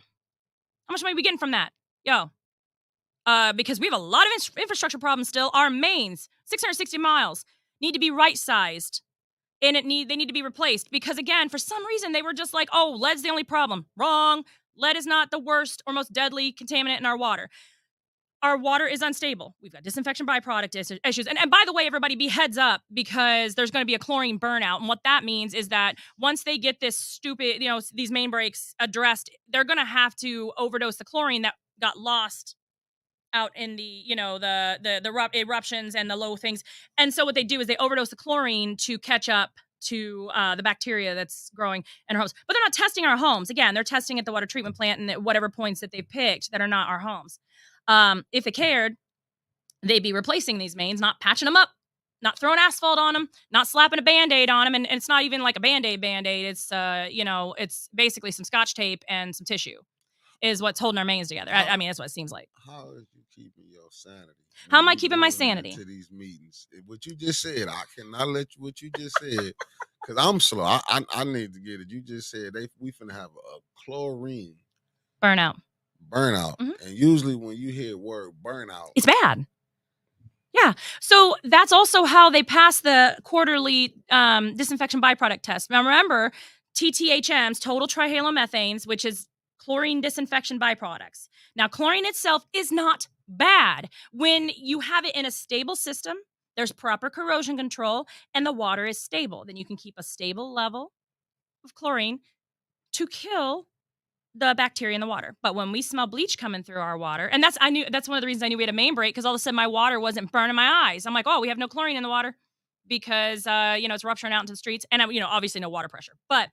How much money are we getting from that? Because we have a lot of infrastructure problems still. Our mains, 660 miles, need to be right-sized. And they need to be replaced. Because, again, for some reason, they were just like, oh, lead's the only problem. Wrong. Lead is not the worst or most deadly contaminant in our water. Our water is unstable. We've got disinfection byproduct issues. And by the way, everybody, be heads up because there's going to be a chlorine burnout. And what that means is that once they get this stupid, these main breaks addressed, they're going to have to overdose the chlorine that got lost out in the, the eruptions and the low things. And so what they do is they overdose the chlorine to catch up to the bacteria that's growing in our homes. But they're not testing our homes. Again, they're testing at the water treatment plant and at whatever points that they've picked that are not our homes. If they cared, they'd be replacing these mains, not patching them up, not throwing asphalt on them, not slapping a Band-Aid on them. And it's not even like a Band-Aid. It's, it's basically some Scotch tape and some tissue is what's holding our mains together. I mean, that's what it seems like. How are you keeping your sanity? How am I keeping my sanity? To these meetings. What you just said, I cannot let you, what you just said, because I'm slow. I need to get it. You just said we finna have a chlorine burnout. Mm-hmm. And usually when you hear word burnout, it's bad. Yeah. So that's also how they pass the quarterly disinfection byproduct test. Now remember, TTHMs, total trihalomethanes, which is chlorine disinfection byproducts. Now, chlorine itself is not bad when you have it in a stable system. There's proper corrosion control and the water is stable. Then you can keep a stable level of chlorine to kill the bacteria in the water. But when we smell bleach coming through our water, and that's one of the reasons I knew we had a main break, because all of a sudden my water wasn't burning my eyes. I'm like, oh, we have no chlorine in the water because it's rupturing out into the streets, and obviously no water pressure. But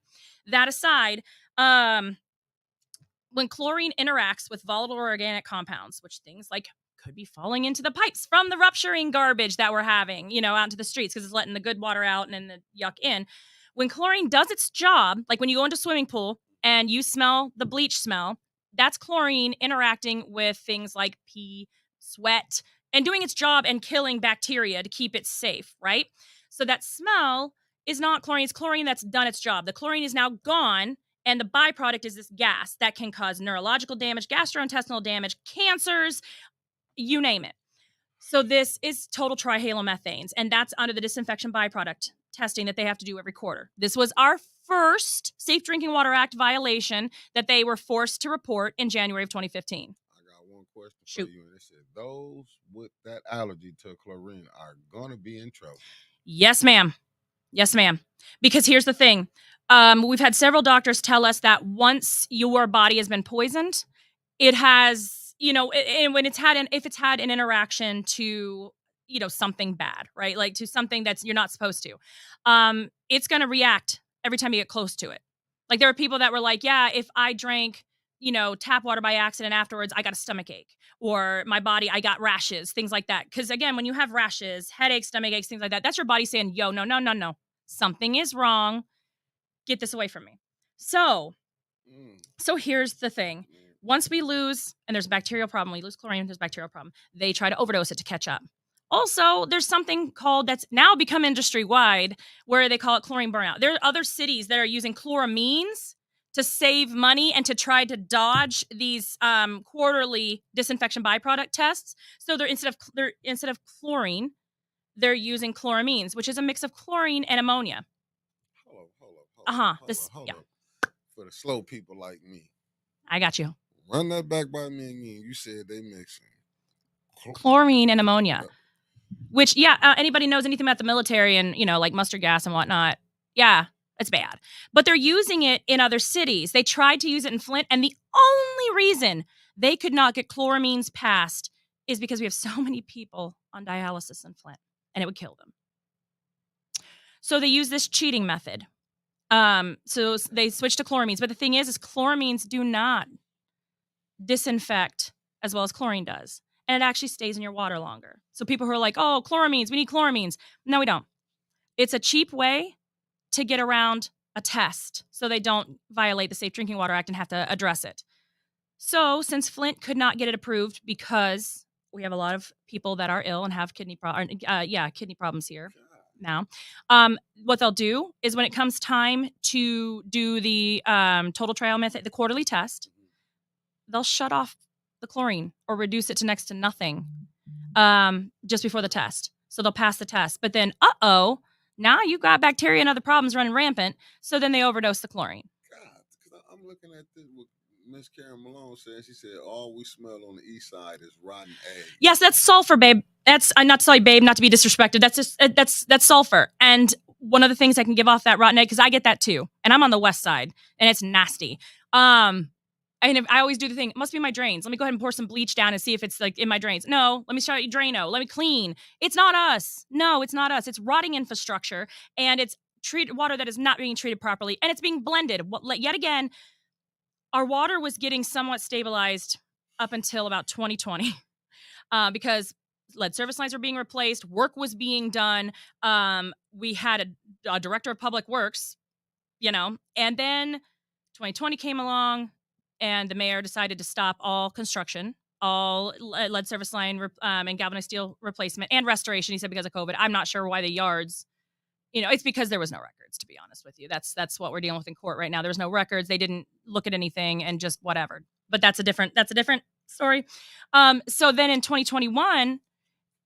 that aside, when chlorine interacts with volatile organic compounds, which things like could be falling into the pipes from the rupturing garbage that we're having, out into the streets because it's letting the good water out and then the yuck in. When chlorine does its job, like when you go into a swimming pool and you smell the bleach smell, that's chlorine interacting with things like pee, sweat, and doing its job and killing bacteria to keep it safe, right? So that smell is not chlorine, it's chlorine that's done its job. The chlorine is now gone, and the byproduct is this gas that can cause neurological damage, gastrointestinal damage, cancers, you name it. So this is total trihalomethanes, and that's under the disinfection byproduct testing that they have to do every quarter. This was our first Safe Drinking Water Act violation that they were forced to report in January of 2015. I got one question Shoot. for you, and it said those with that allergy to chlorine are gonna be in trouble. Yes, ma'am. Yes, ma'am. Because here's the thing. We've had several doctors tell us that once your body has been poisoned, it has, and when if it's had an interaction to, something bad, right? Like to something that's you're not supposed to, it's going to react every time you get close to it. Like there are people that were like, yeah, if I drank, tap water by accident afterwards, I got a stomach ache, or my body, I got rashes, things like that. Because again, when you have rashes, headaches, stomach aches, things like that, that's your body saying, yo, no, no, no, no, something is wrong. Get this away from me. So here's the thing. Once we lose, and there's a bacterial problem, we lose chlorine, there's a bacterial problem, they try to overdose it to catch up. Also, there's something called that's now become industry-wide where they call it chlorine burnout. There are other cities that are using chloramines to save money and to try to dodge these quarterly disinfection byproduct tests. So instead of chlorine, they're using chloramines, which is a mix of chlorine and ammonia. Hold up. For the slow people like me, I got you. Run that back by me again. You said they mixing chlorine and ammonia, which anybody knows anything about the military and like mustard gas and whatnot. Yeah, it's bad. But they're using it in other cities. They tried to use it in Flint, and the only reason they could not get chloramines passed is because we have so many people on dialysis in Flint, and it would kill them. So they use this cheating method. So they switched to chloramines. But the thing is chloramines do not disinfect as well as chlorine does. And it actually stays in your water longer. So people who are like, oh, chloramines, we need chloramines. No, we don't. It's a cheap way to get around a test so they don't violate the Safe Drinking Water Act and have to address it. So since Flint could not get it approved because we have a lot of people that are ill and have kidney problems here now, what they'll do is when it comes time to do the total trial method, the quarterly test, they'll shut off the chlorine or reduce it to next to nothing just before the test. So they'll pass the test. But then, now you've got bacteria and other problems running rampant. So then they overdose the chlorine. God, because I'm looking at this, what Miss Karen Malone said. She said, all we smell on the east side is rotten eggs. Yes, that's sulfur, babe. That's not sorry, babe, not to be disrespected. That's just that's sulfur. And one of the things I can give off that rotten egg, because I get that too. And I'm on the west side and it's nasty. And I always do the thing, it must be my drains. Let me go ahead and pour some bleach down and see if it's like in my drains. No, let me show you Drano. Let me clean. It's not us. No, it's not us. It's rotting infrastructure, and it's treated water that is not being treated properly, and it's being blended. Yet again, our water was getting somewhat stabilized up until about 2020 because lead service lines were being replaced. Work was being done. We had a director of public works, and then 2020 came along. And the mayor decided to stop all construction, all lead service line and galvanized steel replacement and restoration. He said because of COVID. I'm not sure why the yards, it's because there was no records, to be honest with you. That's what we're dealing with in court right now. There was no records. They didn't look at anything and just whatever. But that's a different story. So then in 2021,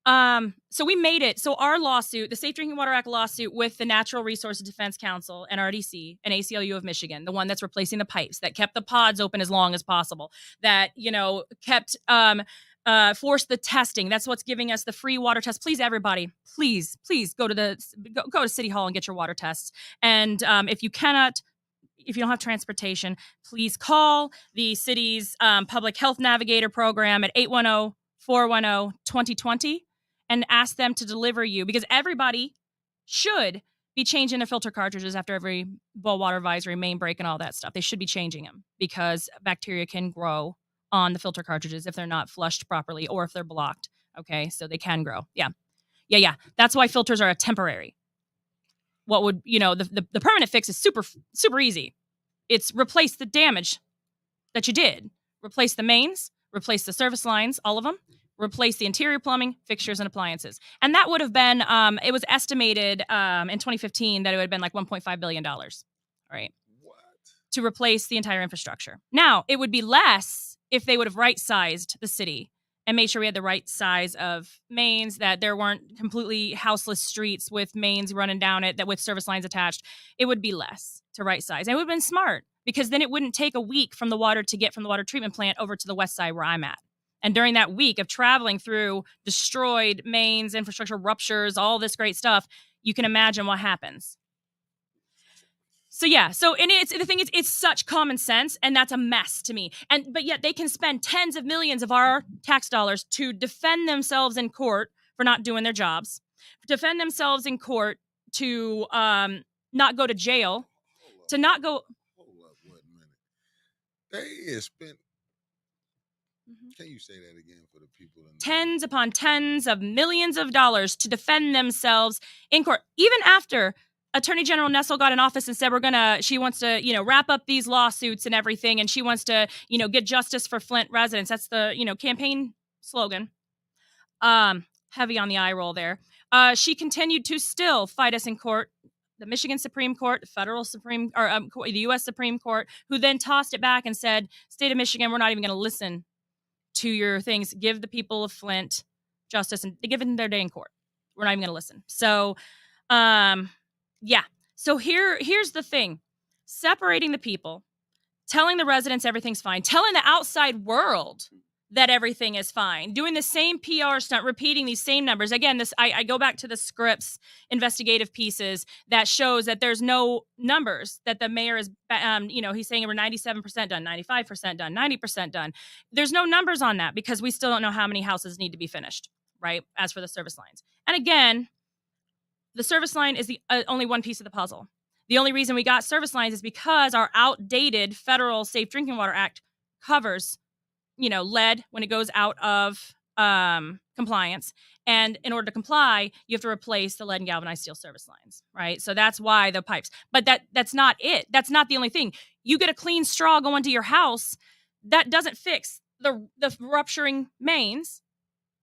So we made it. So our lawsuit, the Safe Drinking Water Act lawsuit with the Natural Resources Defense Council, NRDC, and ACLU of Michigan, the one that's replacing the pipes, that kept the pods open as long as possible, that, kept forced the testing. That's what's giving us the free water test. Please, everybody, please go to City Hall and get your water tests. And if you don't have transportation, please call the city's public health navigator program at 810-410-2020 and ask them to deliver you, because everybody should be changing their filter cartridges after every boil water advisory, main break, and all that stuff. They should be changing them because bacteria can grow on the filter cartridges if they're not flushed properly or if they're blocked. Okay, so they can grow. Yeah. That's why filters are a temporary. What would, the permanent fix is super easy. It's replace the damage that you did. Replace the mains, replace the service lines, all of them, replace the interior plumbing, fixtures, and appliances. And that would have been, it was estimated in 2015 that it would have been like $1.5 billion, right? What? To replace the entire infrastructure. Now, it would be less if they would have right-sized the city and made sure we had the right size of mains, that there weren't completely houseless streets with mains running down it, that with service lines attached. It would be less to right size. And it would have been smart, because then it wouldn't take a week from the water to get from the water treatment plant over to the west side where I'm at. And during that week of traveling through destroyed mains, infrastructure ruptures, all this great stuff, you can imagine what happens. So and it's such common sense, and that's a mess to me. But yet they can spend tens of millions of our tax dollars to defend themselves in court for not doing their jobs, defend themselves in court to not go to jail, to not go. Hold up, what minute? They is spent. Can you say that again for the people? Tens upon tens of millions of dollars to defend themselves in court, even after Attorney General Nessel got in office and said she wants to, wrap up these lawsuits and everything, and she wants to, get justice for Flint residents. That's the, campaign slogan. Heavy on the eye roll there. She continued to still fight us in court. The Michigan Supreme Court, the federal Supreme, or the U.S. Supreme Court, who then tossed it back and said, "State of Michigan, we're not even going to listen to your things. Give the people of Flint justice, and give them their day in court. We're not even going to listen." So, yeah. So here's the thing. Separating the people, telling the residents everything's fine, telling the outside world that everything is fine, doing the same PR stunt, repeating these same numbers. Again, I go back to the Scripps investigative pieces that shows that there's no numbers, that the mayor is, he's saying we're 97% done, 95% done, 90% done. There's no numbers on that because we still don't know how many houses need to be finished, right? As for the service lines. And again, the service line is the only one piece of the puzzle. The only reason we got service lines is because our outdated federal Safe Drinking Water Act covers, lead when it goes out of compliance. And in order to comply, you have to replace the lead and galvanized steel service lines, right? So that's why the pipes. But that's not it. That's not the only thing. You get a clean straw going to your house, that doesn't fix the rupturing mains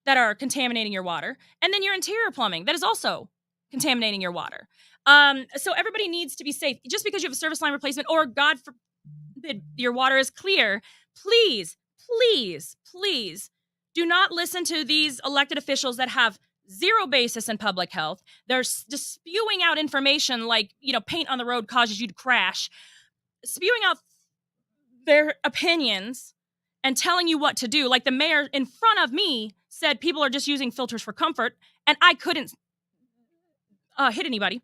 that are contaminating your water. And then your interior plumbing, that is also contaminating your water. So everybody needs to be safe. Just because you have a service line replacement, or God forbid your water is clear, please do not listen to these elected officials that have zero basis in public health. They're just spewing out information like, paint on the road causes you to crash, spewing out their opinions and telling you what to do. Like the mayor in front of me said people are just using filters for comfort, and I couldn't hit anybody.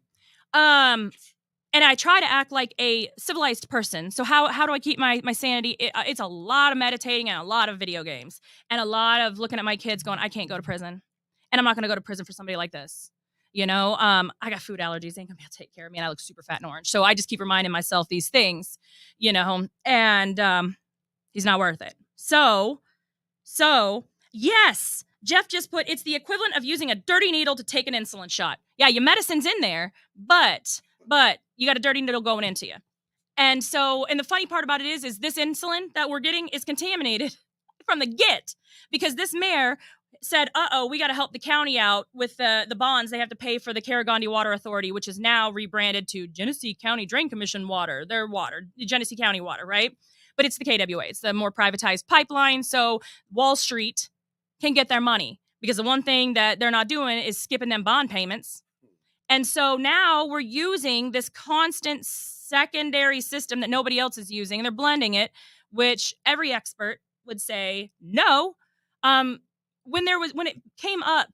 And I try to act like a civilized person. So how do I keep my sanity? It's a lot of meditating and a lot of video games and a lot of looking at my kids going, I can't go to prison. And I'm not going to go to prison for somebody like this. I got food allergies. They ain't going to be able to take care of me. And I look super fat and orange. So I just keep reminding myself these things, and he's not worth it. So yes, Jeff just put, it's the equivalent of using a dirty needle to take an insulin shot. Yeah, your medicine's in there, but you got a dirty needle going into you. And the funny part about it is this insulin that we're getting is contaminated from the get, because this mayor said, we got to help the county out with the bonds they have to pay for the Carragandi Water Authority, which is now rebranded to Genesee County Drain Commission Water, their water, Genesee County Water, right? But it's the KWA. It's the more privatized pipeline, so Wall Street can get their money. because the one thing that they're not doing is skipping them bond payments. And so now we're using this constant secondary system that nobody else is using, and they're blending it, which every expert would say no. When it came up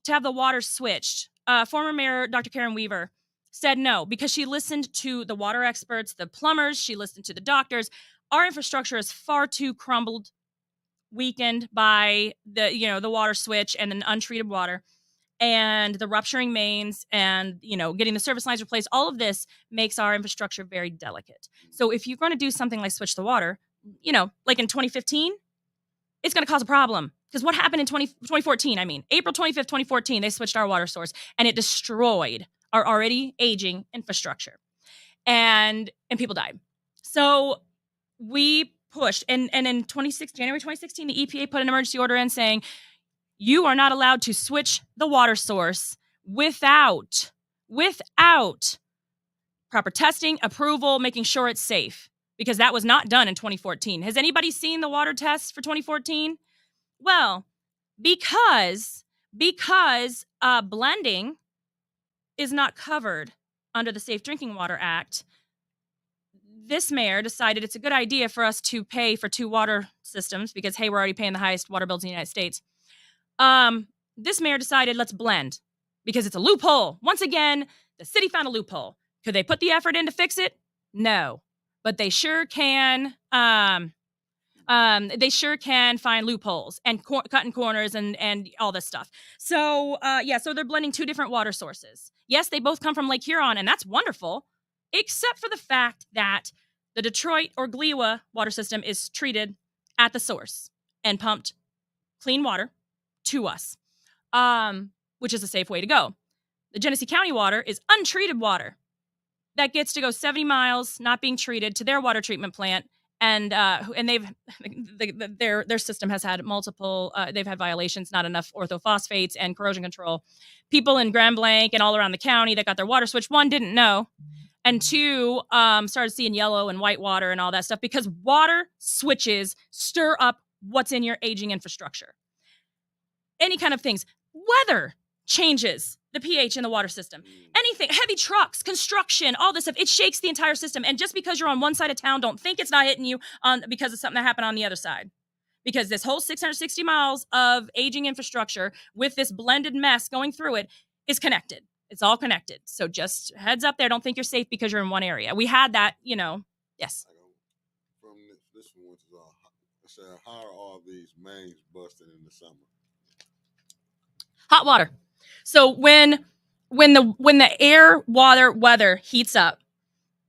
to have the water switched, former Mayor Dr. Karen Weaver said no because she listened to the water experts, the plumbers, she listened to the doctors. Our infrastructure is far too crumbled, weakened by the water switch and the untreated water and the rupturing mains and getting the service lines replaced. All of this makes our infrastructure very delicate. So if you're going to do something like switch the water, like in 2015, it's going to cause a problem. Because what happened in 2014, April 25th, 2014, they switched our water source and it destroyed our already aging infrastructure. And people died. So we pushed, and in January 2016, the EPA put an emergency order in saying, you are not allowed to switch the water source without proper testing, approval, making sure it's safe, because that was not done in 2014. Has anybody seen the water tests for 2014? Well, because blending is not covered under the Safe Drinking Water Act, this mayor decided it's a good idea for us to pay for 2 water systems because, hey, we're already paying the highest water bills in the United States. This mayor decided let's blend because it's a loophole. Once again, the city found a loophole. Could they put the effort in to fix it? No, but they sure can. They sure can find loopholes and cutting corners and all this stuff. So so they're blending 2 different water sources. Yes, they both come from Lake Huron, and that's wonderful, except for the fact that the Detroit or Gliwa water system is treated at the source and pumped clean water to us, which is a safe way to go. The Genesee County water is untreated water that gets to go 70 miles, not being treated, to their water treatment plant, and their system has had multiple. They've had violations, not enough orthophosphates and corrosion control. People in Grand Blanc and all around the county that got their water switched, 1, didn't know, and 2, started seeing yellow and white water and all that stuff because water switches stir up what's in your aging infrastructure. Any kind of things. Weather changes the pH in the water system. Anything, heavy trucks, construction, all this stuff, it shakes the entire system. And just because you're on one side of town, don't think it's not hitting you because of something that happened on the other side. Because this whole 660 miles of aging infrastructure with this blended mess going through it is connected. It's all connected. So just heads up there. Don't think you're safe because you're in one area. We had that, yes. From this one, I said, how are all these mains busting in the summer? Hot water. So when the air, water, weather heats up,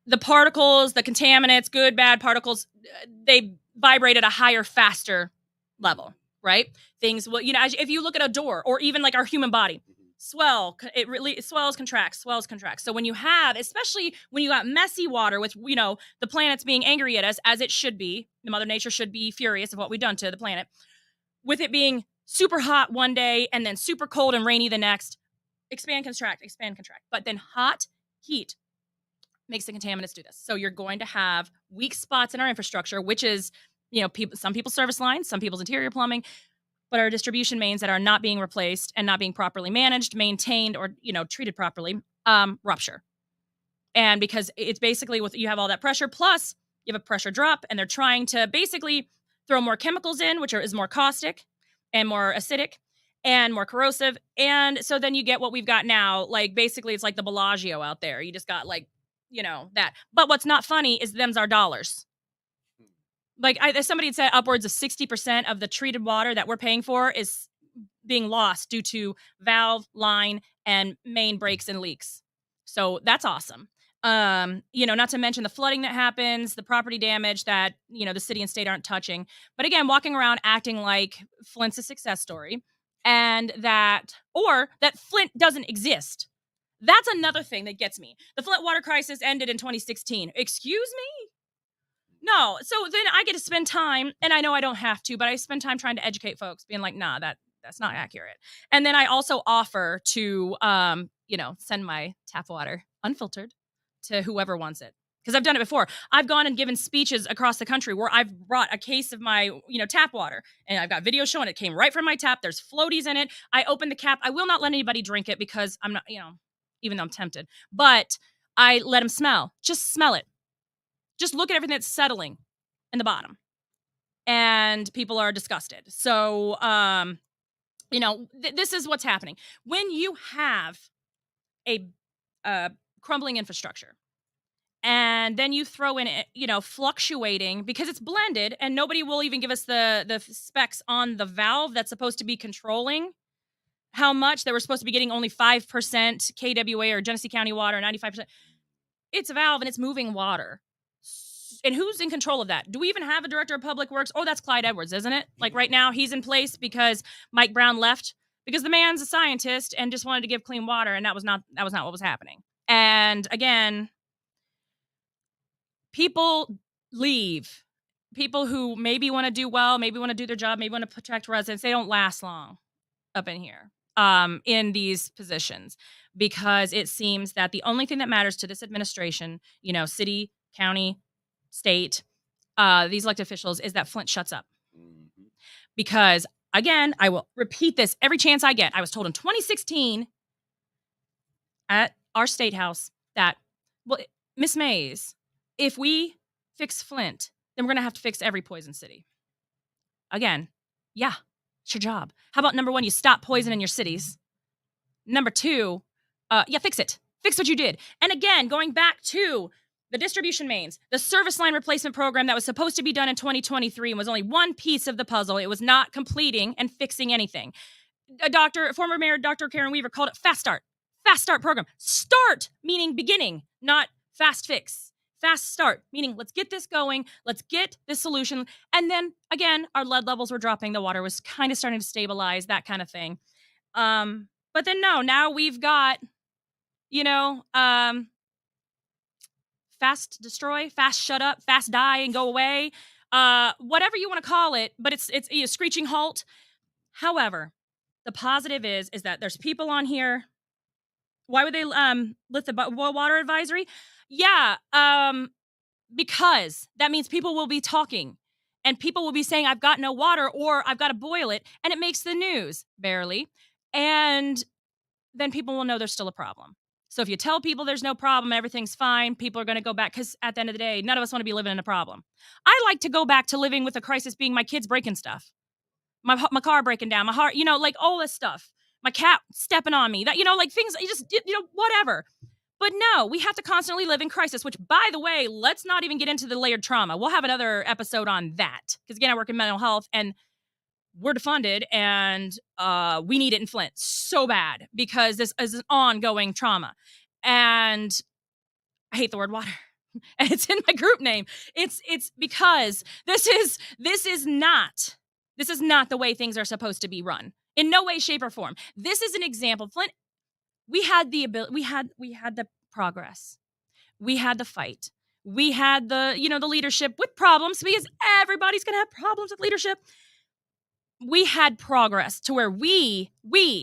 the particles, the contaminants, good, bad particles, they vibrate at a higher, faster level, right? Things will, if you look at a door or even like our human body, it swells, contracts. So when you have, especially when you got messy water with, the planet's being angry at us, as it should be, the Mother Nature should be furious of what we've done to the planet, with it being super hot one day and then super cold and rainy the next, expand, contract. But then hot heat makes the contaminants do this. So you're going to have weak spots in our infrastructure, which is, some people's service lines, some people's interior plumbing, but our distribution mains that are not being replaced and not being properly managed, maintained, or, treated properly, rupture. And because it's basically you have all that pressure, plus you have a pressure drop, and they're trying to basically throw more chemicals in, which is more caustic and more acidic and more corrosive. And so then you get what we've got now. Like, basically, it's like the Bellagio out there. You just got, like, that. But what's not funny is them's our dollars. Like, somebody had said upwards of 60% of the treated water that we're paying for is being lost due to valve, line, and main breaks and leaks. So that's awesome. Not to mention the flooding that happens, the property damage that, the city and state aren't touching. But again, walking around acting like Flint's a success story and that Flint doesn't exist. That's another thing that gets me. The Flint water crisis ended in 2016. Excuse me? No. So then I get to spend time, and I know I don't have to, but I spend time trying to educate folks, being like, nah, that's not accurate. And then I also offer to, send my tap water unfiltered to whoever wants it. because I've done it before. I've gone and given speeches across the country where I've brought a case of my, tap water, and I've got video showing it came right from my tap. There's floaties in it. I opened the cap. I will not let anybody drink it because I'm not, even though I'm tempted, but I let them smell. Just smell it. Just look at everything that's settling in the bottom. And people are disgusted. So, this is what's happening. When you have a crumbling infrastructure, and then you throw in, fluctuating, because it's blended, and nobody will even give us the specs on the valve that's supposed to be controlling how much. That we're supposed to be getting only 5% KWA or Genesee County water, 95%. It's a valve and it's moving water. And who's in control of that? Do we even have a director of public works? Oh, that's Clyde Edwards, isn't it? Like right now, he's in place because Mike Brown left, because the man's a scientist and just wanted to give clean water, and that was not what was happening. And again, people leave. People who maybe want to do well, maybe want to do their job, maybe want to protect residents, they don't last long up in here, in these positions, because it seems that the only thing that matters to this administration, city, county, state, these elected officials, is that Flint shuts up. Mm-hmm. Because, again, I will repeat this every chance I get. I was told in 2016 at our state house that, well, Miss Mays, if we fix Flint, then we're going to have to fix every poison city. Again, yeah, it's your job. How about number one, you stop poisoning your cities? Number two, fix it. Fix what you did. And again, going back to the distribution mains, the service line replacement program that was supposed to be done in 2023 and was only one piece of the puzzle. It was not completing and fixing anything. Former Mayor Dr. Karen Weaver called it Fast Start. Fast Start program. Start meaning beginning, not fast fix. Fast start, meaning let's get this going, let's get this solution. And then, again, our lead levels were dropping, the water was kind of starting to stabilize, that kind of thing. But then now we've got, fast destroy, fast shut up, fast die and go away, whatever you want to call it, but it's a screeching halt. However, the positive is that there's people on here. Why would they lift the water advisory? Yeah, because that means people will be talking, and people will be saying, I've got no water, or I've got to boil it, and it makes the news, barely. And then people will know there's still a problem. So if you tell people there's no problem, everything's fine, people are going to go back, because at the end of the day, none of us want to be living in a problem. I like to go back to living with a crisis being my kids breaking stuff, my car breaking down, my heart, all this stuff, my cat stepping on me, that, things, whatever. But no, we have to constantly live in crisis, which, by the way, let's not even get into the layered trauma. We'll have another episode on that, because, again, I work in mental health, and we're defunded, and we need it in Flint so bad, because this is an ongoing trauma. And I hate the word water. And it's in my group name. It's because this is not the way things are supposed to be run, in no way, shape, or form. This is an example. Flint, we had the ability, we had the progress, we had the fight, we had the the leadership with problems, because everybody's gonna have problems with leadership. We had progress to where we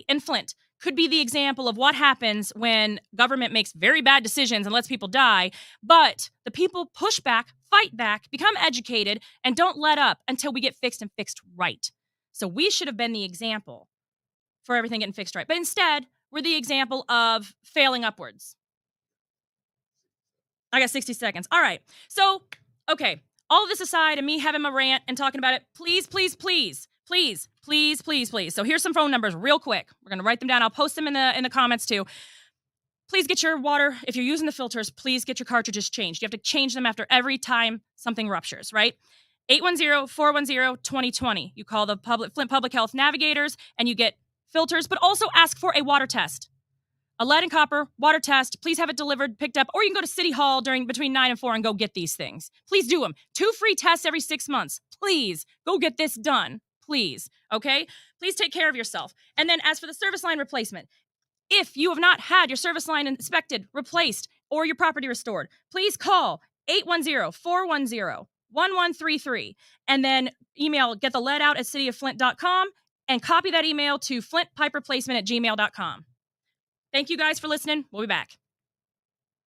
in Flint could be the example of what happens when government makes very bad decisions and lets people die, but the people push back, fight back, become educated, and don't let up until we get fixed and fixed right. So we should have been the example for everything getting fixed right. But instead, we're the example of failing upwards. I got 60 seconds. All right. So, okay. All of this aside, and me having my rant and talking about it, please, please, please, please, please, please, please. So here's some phone numbers real quick. We're going to write them down. I'll post them in the comments too. Please get your water. If you're using the filters, please get your cartridges changed. You have to change them after every time something ruptures, right? 810-410-2020. You call the Flint Public Health Navigators, and you get filters, but also ask for a water test. A lead and copper water test. Please have it delivered, picked up, or you can go to City Hall between 9 and 4 and go get these things. Please do them. 2 free tests every 6 months. Please go get this done. Please. Okay? Please take care of yourself. And then as for the service line replacement, if you have not had your service line inspected, replaced, or your property restored, please call 810-410-1133 and then email gettheleadout@cityofflint.com and copy that email to flintpipereplacement@gmail.com. Thank you guys for listening. We'll be back.